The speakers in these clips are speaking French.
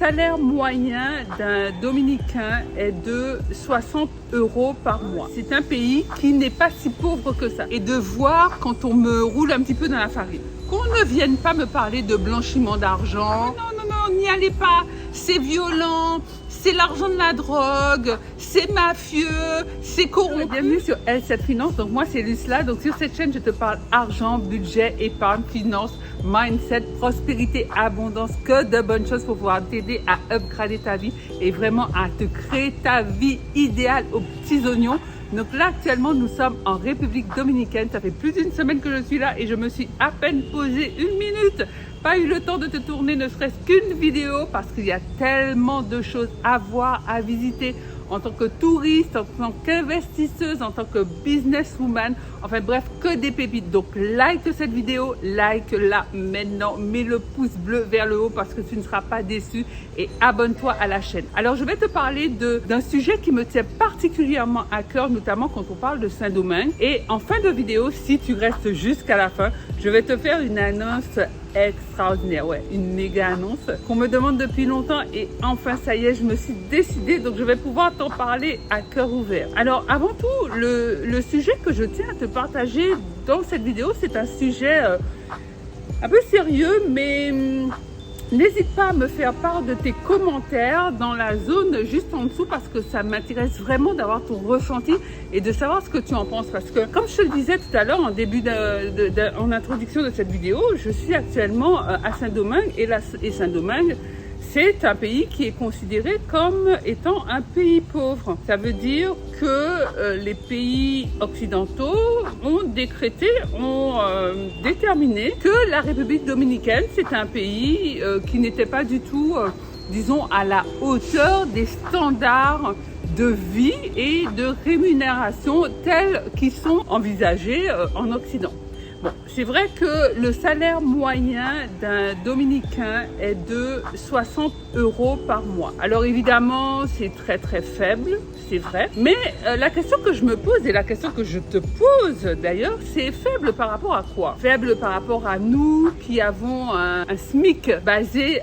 Salaire moyen d'un Dominicain est de 60 € par mois. C'est un pays qui n'est pas si pauvre que ça. Et de voir quand on me roule un petit peu dans la farine, qu'on ne vienne pas me parler de blanchiment d'argent. Non, n'y allez pas. C'est violent, c'est l'argent de la drogue, c'est mafieux, c'est corrompu. Bienvenue sur L7 Finance. Donc moi c'est Lucla. Donc sur cette chaîne je te parle argent, budget, épargne, finance, mindset, prospérité, abondance, que de bonnes choses pour pouvoir t'aider à upgrader ta vie et vraiment à te créer ta vie idéale aux petits oignons. Donc là actuellement nous sommes en République Dominicaine. Ça fait plus d'une semaine que je suis là et je me suis à peine posée une minute. Pas eu le temps de te tourner ne serait-ce qu'une vidéo parce qu'il y a tellement de choses à voir, à visiter en tant que touriste, en tant qu'investisseuse, en tant que businesswoman, enfin bref, que des pépites. Donc like cette vidéo, like-la maintenant, mets le pouce bleu vers le haut parce que tu ne seras pas déçu et abonne-toi à la chaîne. Alors je vais te parler d'un sujet qui me tient particulièrement à cœur, notamment quand on parle de Saint-Domingue. Et en fin de vidéo, si tu restes jusqu'à la fin, je vais te faire une annonce extraordinaire, ouais, une méga annonce qu'on me demande depuis longtemps et enfin ça y est, je me suis décidée, donc je vais pouvoir t'en parler à cœur ouvert. Alors avant tout, le sujet que je tiens à te partager dans cette vidéo, c'est un sujet un peu sérieux, mais n'hésite pas à me faire part de tes commentaires dans la zone juste en dessous parce que ça m'intéresse vraiment d'avoir ton ressenti et de savoir ce que tu en penses. Parce que comme je te le disais tout à l'heure en début en introduction de cette vidéo, je suis actuellement à Saint-Domingue et Saint-Domingue, c'est un pays qui est considéré comme étant un pays pauvre. Ça veut dire que les pays occidentaux ont décrété, ont déterminé que la République dominicaine, c'est un pays qui n'était pas du tout, disons, à la hauteur des standards de vie et de rémunération tels qu'ils sont envisagés en Occident. Bon, c'est vrai que le salaire moyen d'un Dominicain est de 60 € par mois. Alors évidemment, c'est très très faible, c'est vrai. Mais la question que je me pose et la question que je te pose d'ailleurs, c'est faible par rapport à quoi? Faible par rapport à nous qui avons un SMIC basé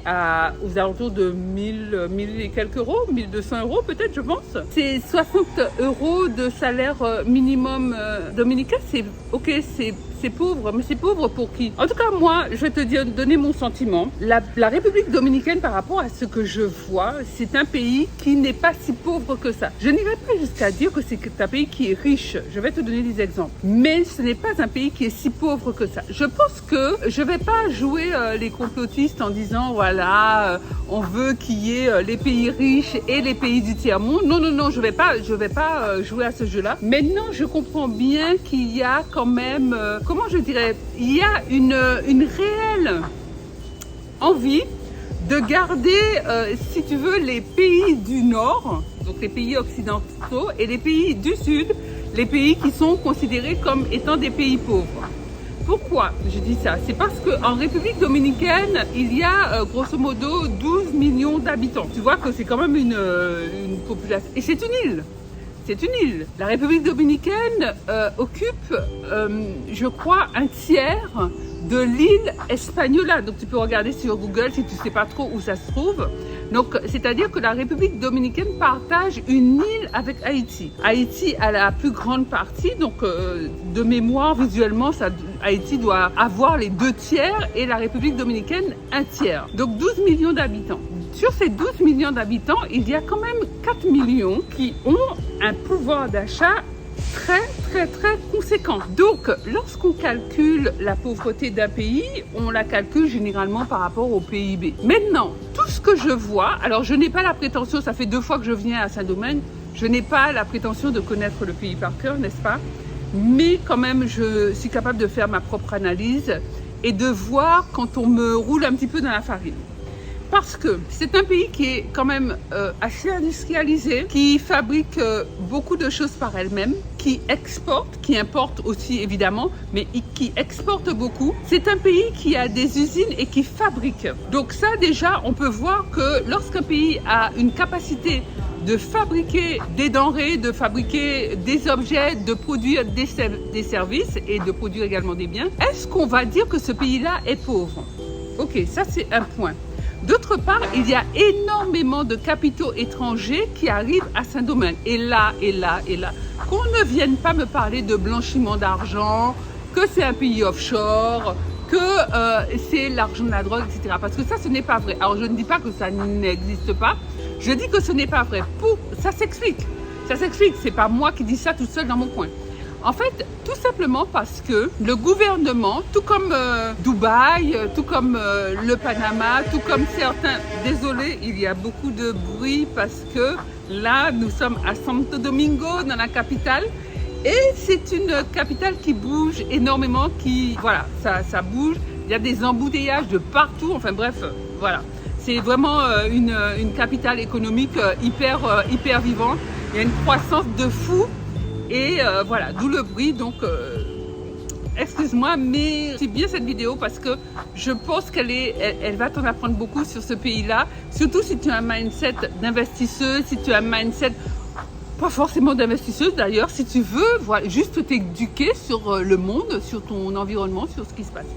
aux alentours de 1000 et quelques euros, 1200 € peut-être, je pense. C'est 60 € de salaire minimum dominicain, c'est ok, c'est pauvre, mais c'est pauvre pour qui? En tout cas, moi, je vais te donner mon sentiment. La République dominicaine, par rapport à ce que je vois, c'est un pays qui n'est pas si pauvre que ça. Je n'irai pas jusqu'à dire que c'est un pays qui est riche. Je vais te donner des exemples. Mais ce n'est pas un pays qui est si pauvre que ça. Je pense que je ne vais pas jouer les complotistes en disant, voilà, on veut qu'il y ait les pays riches et les pays du tiers-monde. Non, je vais pas jouer à ce jeu-là. Maintenant, je comprends bien qu'il y a quand même... comment je dirais, il y a une réelle envie de garder, si tu veux, les pays du Nord, donc les pays occidentaux, et les pays du Sud, les pays qui sont considérés comme étant des pays pauvres. Pourquoi je dis ça? C'est parce qu'en République dominicaine, il y a grosso modo 12 millions d'habitants. Tu vois que c'est quand même une population. Et c'est une île. C'est une île. La République dominicaine occupe, je crois, un tiers de l'île Hispaniola. Donc tu peux regarder sur Google si tu ne sais pas trop où ça se trouve. Donc c'est-à-dire que la République dominicaine partage une île avec Haïti. Haïti a la plus grande partie, donc de mémoire visuellement, Haïti doit avoir les 2 tiers et la République dominicaine un tiers. Donc 12 millions d'habitants. Sur ces 12 millions d'habitants, il y a quand même 4 millions qui ont un pouvoir d'achat très conséquent. Donc, lorsqu'on calcule la pauvreté d'un pays, on la calcule généralement par rapport au PIB. Maintenant, tout ce que je vois, alors je n'ai pas la prétention, ça fait 2 fois que je viens à Saint-Domingue, je n'ai pas la prétention de connaître le pays par cœur, n'est-ce pas? Mais quand même, je suis capable de faire ma propre analyse et de voir quand on me roule un petit peu dans la farine. Parce que c'est un pays qui est quand même assez industrialisé, qui fabrique beaucoup de choses par elle-même, qui exporte, qui importe aussi évidemment, mais qui exporte beaucoup. C'est un pays qui a des usines et qui fabrique. Donc ça déjà, on peut voir que lorsqu'un pays a une capacité de fabriquer des denrées, de fabriquer des objets, de produire des services et de produire également des biens, est-ce qu'on va dire que ce pays-là est pauvre? Ok, ça c'est un point. D'autre part, il y a énormément de capitaux étrangers qui arrivent à Saint-Domingue. Et là, qu'on ne vienne pas me parler de blanchiment d'argent, que c'est un pays offshore, que c'est l'argent de la drogue, etc. Parce que ça, ce n'est pas vrai. Alors, je ne dis pas que ça n'existe pas. Je dis que ce n'est pas vrai. Ça s'explique. Ça s'explique. C'est pas moi qui dis ça tout seul dans mon coin. En fait, tout simplement parce que le gouvernement, tout comme Dubaï, tout comme le Panama, tout comme certains... Désolé, il y a beaucoup de bruit parce que là, nous sommes à Santo Domingo, dans la capitale. Et c'est une capitale qui bouge énormément, voilà, ça bouge. Il y a des embouteillages de partout. Enfin bref, voilà. C'est vraiment une capitale économique hyper vivante. Il y a une croissance de fou. Et voilà, d'où le bruit. Donc, excuse-moi, mais c'est bien cette vidéo parce que je pense elle va t'en apprendre beaucoup sur ce pays-là. Surtout si tu as un mindset d'investisseuse, si tu as un mindset, pas forcément d'investisseuse d'ailleurs, si tu veux voilà, juste t'éduquer sur le monde, sur ton environnement, sur ce qui se passe.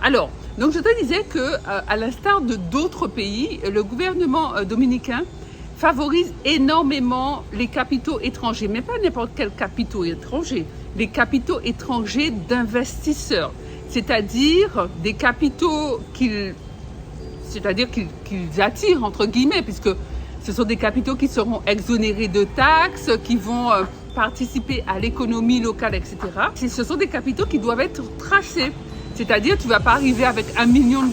Alors, donc je te disais que à l'instar de d'autres pays, le gouvernement dominicain favorise énormément les capitaux étrangers, mais pas n'importe quel capitaux étrangers, les capitaux étrangers d'investisseurs, c'est-à-dire des capitaux qu'ils attirent, entre guillemets, puisque ce sont des capitaux qui seront exonérés de taxes, qui vont participer à l'économie locale, etc. Ce sont des capitaux qui doivent être tracés. C'est-à-dire, tu ne vas pas arriver avec $1 million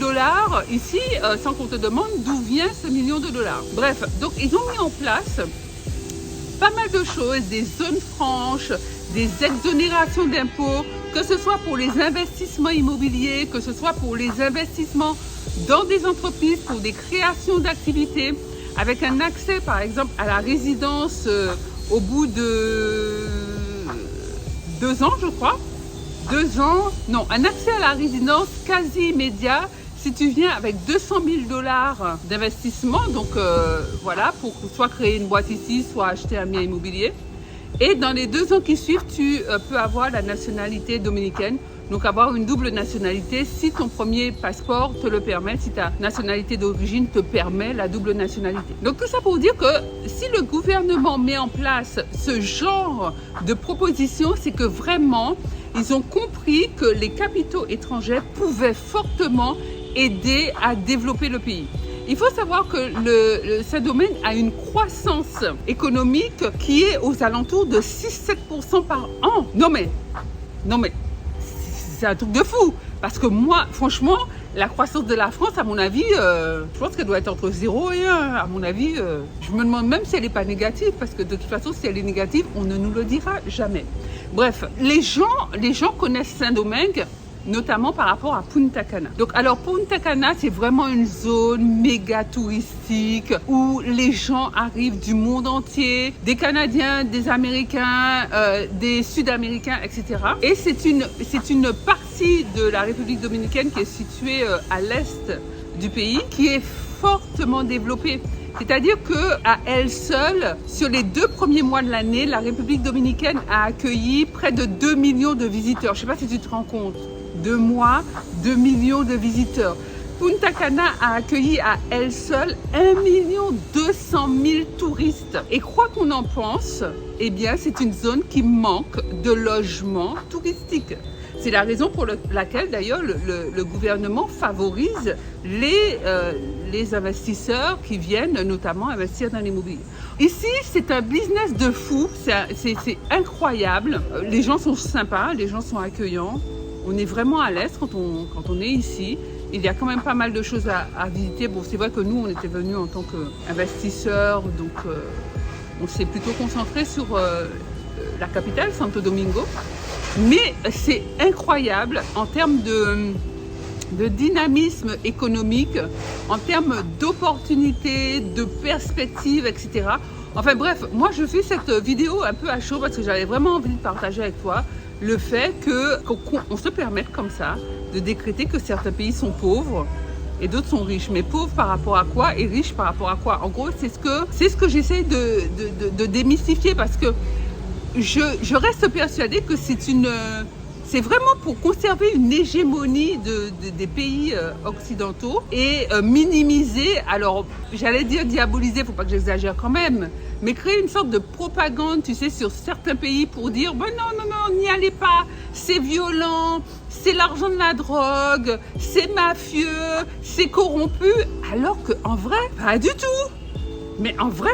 ici sans qu'on te demande d'où vient ce $1 million. Bref, donc ils ont mis en place pas mal de choses, des zones franches, des exonérations d'impôts, que ce soit pour les investissements immobiliers, que ce soit pour les investissements dans des entreprises, pour des créations d'activités, avec un accès par exemple à la résidence au bout de 2 ans, je crois. 2 ans, non, un accès à la résidence quasi immédiat si tu viens avec $200 000 d'investissement, donc voilà, pour soit créer une boîte ici, soit acheter un bien immobilier. Et dans les 2 ans qui suivent, tu peux avoir la nationalité dominicaine, donc avoir une double nationalité si ton premier passeport te le permet, si ta nationalité d'origine te permet la double nationalité. Donc tout ça pour dire que si le gouvernement met en place ce genre de proposition, c'est que vraiment, ils ont compris que les capitaux étrangers pouvaient fortement aider à développer le pays. Il faut savoir que le Saint-Domingue a une croissance économique qui est aux alentours de 6-7% par an. Non mais, c'est un truc de fou. Parce que moi, franchement, la croissance de la France, à mon avis, je pense qu'elle doit être entre 0 et 1. À mon avis, je me demande même si elle n'est pas négative. Parce que de toute façon, si elle est négative, on ne nous le dira jamais. Bref, les gens connaissent Saint-Domingue, notamment par rapport à Punta Cana. Donc, alors Punta Cana, c'est vraiment une zone méga touristique où les gens arrivent du monde entier, des Canadiens, des Américains, des Sud-Américains, etc. Et c'est une partie de la République dominicaine qui est située à l'est du pays, qui est fortement développée. C'est-à-dire qu'à elle seule, sur les 2 premiers mois de l'année, la République dominicaine a accueilli près de 2 millions de visiteurs. Je ne sais pas si tu te rends compte. 2 mois, 2 millions de visiteurs. Punta Cana a accueilli à elle seule 1 200 000 touristes. Et quoi qu'on en pense, eh bien, c'est une zone qui manque de logements touristiques. C'est la raison pour laquelle, d'ailleurs, le gouvernement favorise les investisseurs qui viennent notamment investir dans l'immobilier. Ici, c'est un business de fou, c'est incroyable. Les gens sont sympas, les gens sont accueillants. On est vraiment à l'aise quand on est ici. Il y a quand même pas mal de choses à visiter. Bon, c'est vrai que nous, on était venus en tant qu'investisseurs, donc on s'est plutôt concentré sur la capitale, Santo Domingo. Mais c'est incroyable en termes de dynamisme économique, en termes d'opportunités, de perspectives, etc. Enfin bref, moi je fais cette vidéo un peu à chaud parce que j'avais vraiment envie de partager avec toi le fait qu'on se permette comme ça de décréter que certains pays sont pauvres et d'autres sont riches. Mais pauvres par rapport à quoi et riches par rapport à quoi? En gros, c'est ce que j'essaie de démystifier parce que je reste persuadée que c'est C'est vraiment pour conserver une hégémonie des pays occidentaux et minimiser, alors j'allais dire diaboliser, faut pas que j'exagère quand même, mais créer une sorte de propagande, tu sais, sur certains pays pour dire ben non, n'y allez pas, c'est violent, c'est l'argent de la drogue, c'est mafieux, c'est corrompu, alors qu'en vrai, pas du tout. Mais en vrai,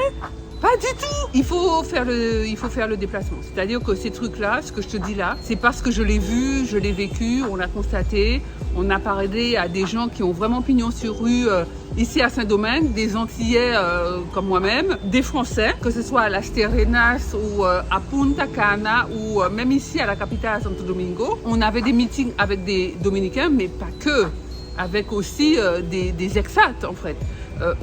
pas du tout. Il faut faire le déplacement. C'est-à-dire que ces trucs-là, ce que je te dis là, c'est parce que je l'ai vu, je l'ai vécu, on l'a constaté. On a parlé à des gens qui ont vraiment pignon sur rue ici à Saint-Domingue, des Antillais comme moi-même, des Français, que ce soit à Las Terrenas ou à Punta Cana ou même ici à la capitale, à Santo Domingo. On avait des meetings avec des Dominicains, mais pas que, avec aussi des expats en fait.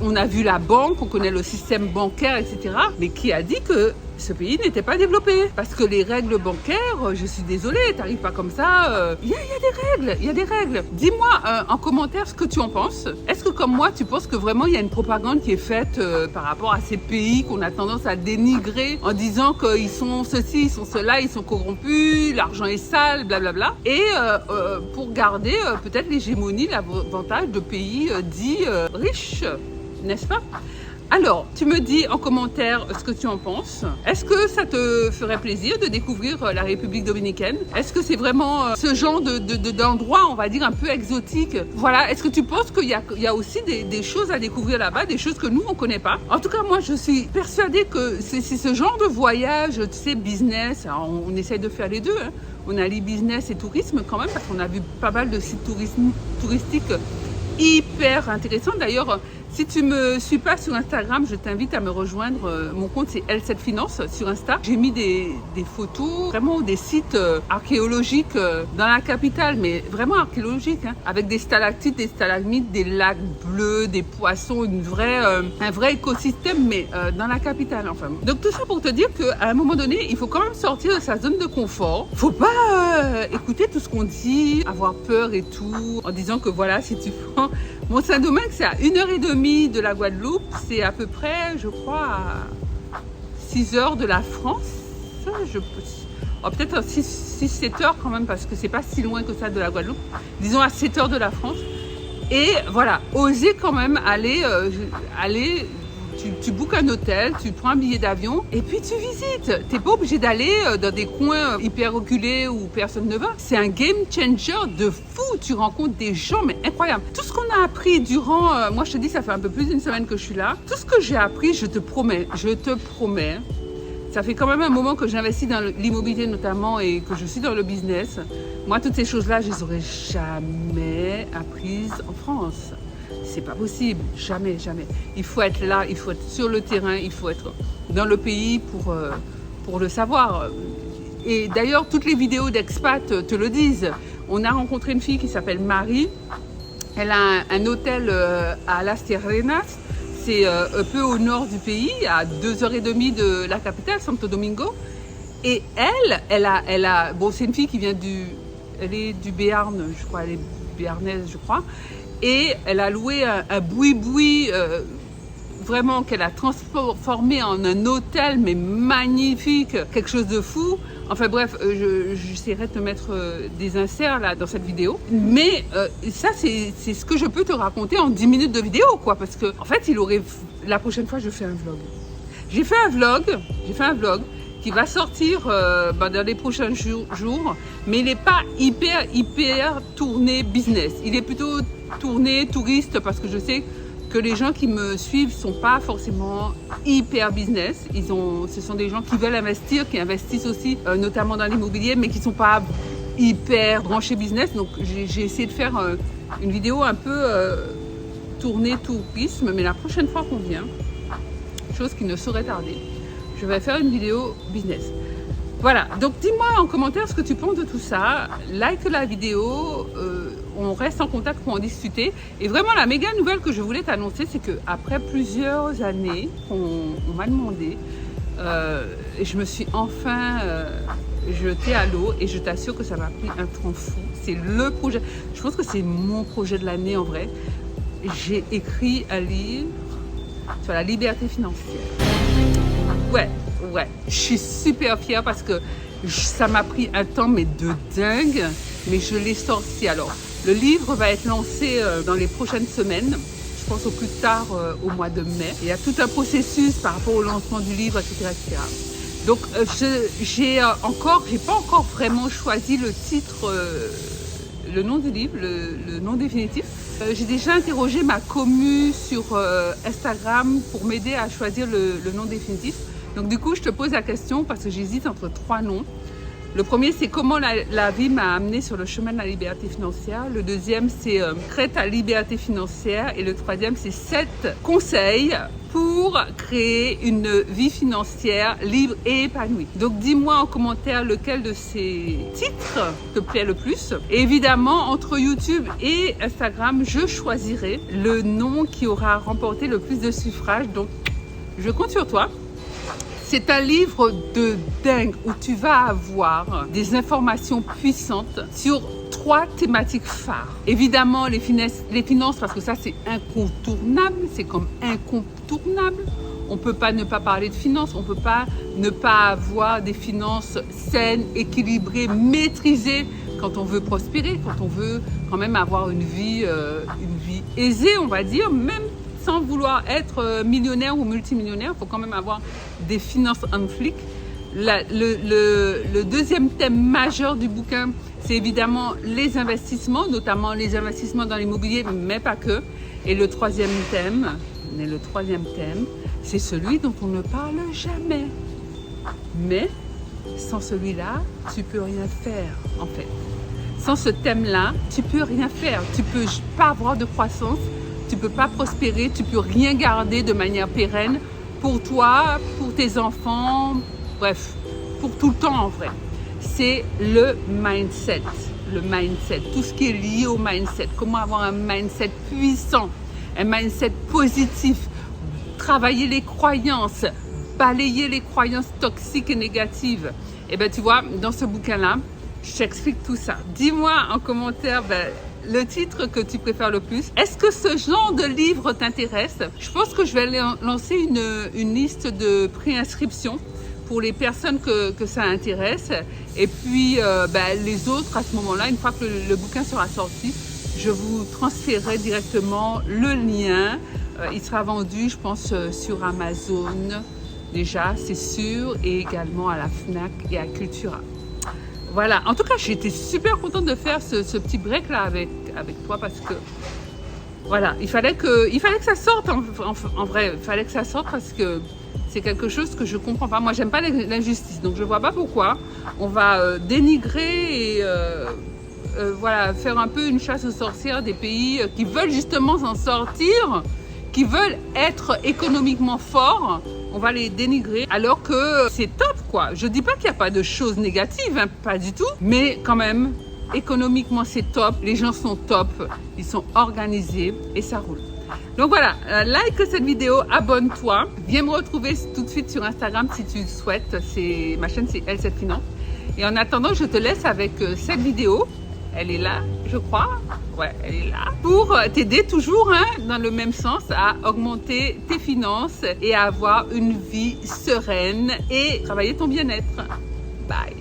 On a vu la banque, on connaît le système bancaire, etc. Mais qui a dit que ce pays n'était pas développé? Parce que les règles bancaires, je suis désolée, t'arrives pas comme ça. Il y a des règles. Dis-moi en commentaire ce que tu en penses. Est-ce que comme moi, tu penses que vraiment il y a une propagande qui est faite par rapport à ces pays qu'on a tendance à dénigrer en disant qu'ils sont ceci, ils sont cela, ils sont corrompus, l'argent est sale, blablabla. Et pour garder peut-être l'hégémonie, l'avantage de pays dits riches, n'est-ce pas? Alors, tu me dis en commentaire ce que tu en penses. Est-ce que ça te ferait plaisir de découvrir la République dominicaine? Est-ce que c'est vraiment ce genre d'endroit, on va dire, un peu exotique? Voilà, est-ce que tu penses qu'il y a aussi des choses à découvrir là-bas, des choses que nous, on ne connaît pas? En tout cas, moi, je suis persuadée que c'est ce genre de voyage, tu sais, business, alors, on essaye de faire les deux, hein. On allie business et tourisme quand même, parce qu'on a vu pas mal de sites touristiques hyper intéressants. D'ailleurs, si tu me suis pas sur Instagram, je t'invite à me rejoindre. Mon compte c'est L7 Finance sur Insta. J'ai mis des photos, vraiment des sites archéologiques dans la capitale, mais vraiment archéologiques, hein, avec des stalactites, des stalagmites, des lacs bleus, des poissons, un vrai écosystème, mais dans la capitale. Enfin. Donc tout ça pour te dire qu'à un moment donné, il faut quand même sortir de sa zone de confort. Faut pas écouter tout ce qu'on dit, avoir peur et tout, en disant que voilà, si tu prends Mont-Saint-Domingue, c'est à 1h30 de la Guadeloupe, c'est à peu près, je crois, à 6 heures de la France. Peut-être 6-7 heures quand même, parce que c'est pas si loin que ça de la Guadeloupe. Disons à 7 heures de la France. Et voilà, oser quand même aller tu bookes un hôtel, tu prends un billet d'avion et puis tu visites. T'es pas obligé d'aller dans des coins hyper reculés où personne ne va. C'est un game changer de fou. Tu rencontres des gens, mais incroyable. Tout ce qu'on a appris durant, moi je te dis, ça fait un peu plus d'une semaine que je suis là. Tout ce que j'ai appris, je te promets, ça fait quand même un moment que j'investis dans l'immobilier notamment et que je suis dans le business. Moi, toutes ces choses-là, je les aurais jamais apprises en France. C'est pas possible, jamais. Il faut être là, il faut être sur le terrain, il faut être dans le pays pour le savoir. Et d'ailleurs, toutes les vidéos d'expat te le disent. On a rencontré une fille qui s'appelle Marie. Elle a un hôtel à Las Terrenas. C'est un peu au nord du pays, à 2h30 de la capitale, Santo Domingo. Et bon, c'est une fille qui vient elle est du Béarn, je crois, elle est béarnaise, je crois. Et elle a loué un boui-boui vraiment qu'elle a transformé en un hôtel, mais magnifique, quelque chose de fou. Enfin bref, j'essaierai de te mettre des inserts là dans cette vidéo. Mais ça, c'est ce que je peux te raconter en 10 minutes de vidéo, quoi. Parce que en fait, la prochaine fois, je fais un vlog. J'ai fait un vlog qui va sortir dans les prochains jours, mais il n'est pas hyper tourné business. Il est plutôt tourné touriste, parce que je sais que les gens qui me suivent sont pas forcément hyper business. Ce sont des gens qui veulent investir, qui investissent aussi notamment dans l'immobilier, mais qui sont pas hyper branchés business. Donc j'ai essayé de faire une vidéo un peu tournée tourisme, mais la prochaine fois qu'on vient, chose qui ne saurait tarder, je vais faire une vidéo business. Voilà, donc dis-moi en commentaire ce que tu penses de tout ça. Like la vidéo, on reste en contact pour en discuter. Et vraiment, la méga nouvelle que je voulais t'annoncer, c'est qu'après plusieurs années, on m'a demandé, et je me suis enfin jetée à l'eau, et je t'assure que ça m'a pris un temps fou. C'est le projet, je pense que c'est mon projet de l'année en vrai. J'ai écrit un livre sur la liberté financière. Ouais, je suis super fière parce que Ça m'a pris un temps mais de dingue, mais je l'ai sorti. Alors, le livre va être lancé dans les prochaines semaines. Je pense au plus tard au mois de mai. Il y a tout un processus par rapport au lancement du livre, etc. etc. Donc, j'ai pas encore vraiment choisi le titre, le nom du livre, le nom définitif. J'ai déjà interrogé ma commu sur Instagram pour m'aider à choisir le nom définitif. Donc du coup, je te pose la question parce que j'hésite entre 3 noms. Le premier, c'est comment la vie m'a amené sur le chemin de la liberté financière. Le deuxième, c'est crée ta liberté financière. Et le troisième, c'est 7 conseils pour créer une vie financière libre et épanouie. Donc dis-moi en commentaire lequel de ces titres te plaît le plus. Et évidemment, entre YouTube et Instagram, je choisirai le nom qui aura remporté le plus de suffrages. Donc, je compte sur toi. C'est un livre de dingue où tu vas avoir des informations puissantes sur 3 thématiques phares. Évidemment, les finances, parce que ça, c'est incontournable. C'est comme incontournable. On ne peut pas ne pas parler de finances. On ne peut pas ne pas avoir des finances saines, équilibrées, maîtrisées quand on veut prospérer, quand on veut quand même avoir une vie aisée, on va dire, même sans vouloir être millionnaire ou multimillionnaire. Il faut quand même avoir des finances en flic. Le deuxième thème majeur du bouquin, c'est évidemment les investissements, notamment les investissements dans l'immobilier, mais pas que. Et le troisième thème, c'est celui dont on ne parle jamais. Mais sans celui-là, tu peux rien faire, en fait. Sans ce thème-là, tu peux rien faire. Tu peux pas avoir de croissance, tu peux pas prospérer, tu peux rien garder de manière pérenne pour toi, pour tes enfants, bref, pour tout le temps en vrai. C'est le mindset, tout ce qui est lié au mindset. Comment avoir un mindset puissant, un mindset positif, travailler les croyances, balayer les croyances toxiques et négatives. Et bien tu vois, dans ce bouquin-là, je t'explique tout ça. Dis-moi en commentaire le titre que tu préfères le plus. Est-ce que ce genre de livre t'intéresse? Je pense que je vais lancer une liste de préinscription pour les personnes que ça intéresse. Et puis les autres, à ce moment-là, une fois que le bouquin sera sorti, je vous transférerai directement le lien. Il sera vendu, je pense, sur Amazon déjà, c'est sûr, et également à la Fnac et à Cultura. Voilà, en tout cas, j'étais super contente de faire ce petit break là avec toi parce que voilà, il fallait que ça sorte en vrai, il fallait que ça sorte parce que c'est quelque chose que je comprends pas. Moi, j'aime pas l'injustice, donc je vois pas pourquoi on va dénigrer et voilà, faire un peu une chasse aux sorcières des pays qui veulent justement s'en sortir, qui veulent être économiquement forts. On va les dénigrer alors que c'est top quoi. Je dis pas qu'il n'y a pas de choses négatives, hein, pas du tout. Mais quand même, économiquement c'est top. Les gens sont top, ils sont organisés et ça roule. Donc voilà, like cette vidéo, abonne-toi. Viens me retrouver tout de suite sur Instagram si tu le souhaites. Ma chaîne c'est L7 Finance. Et en attendant, je te laisse avec cette vidéo. Elle est là, je crois. Ouais, elle est là. Pour t'aider toujours dans le même sens à augmenter tes finances et à avoir une vie sereine et travailler ton bien-être. Bye.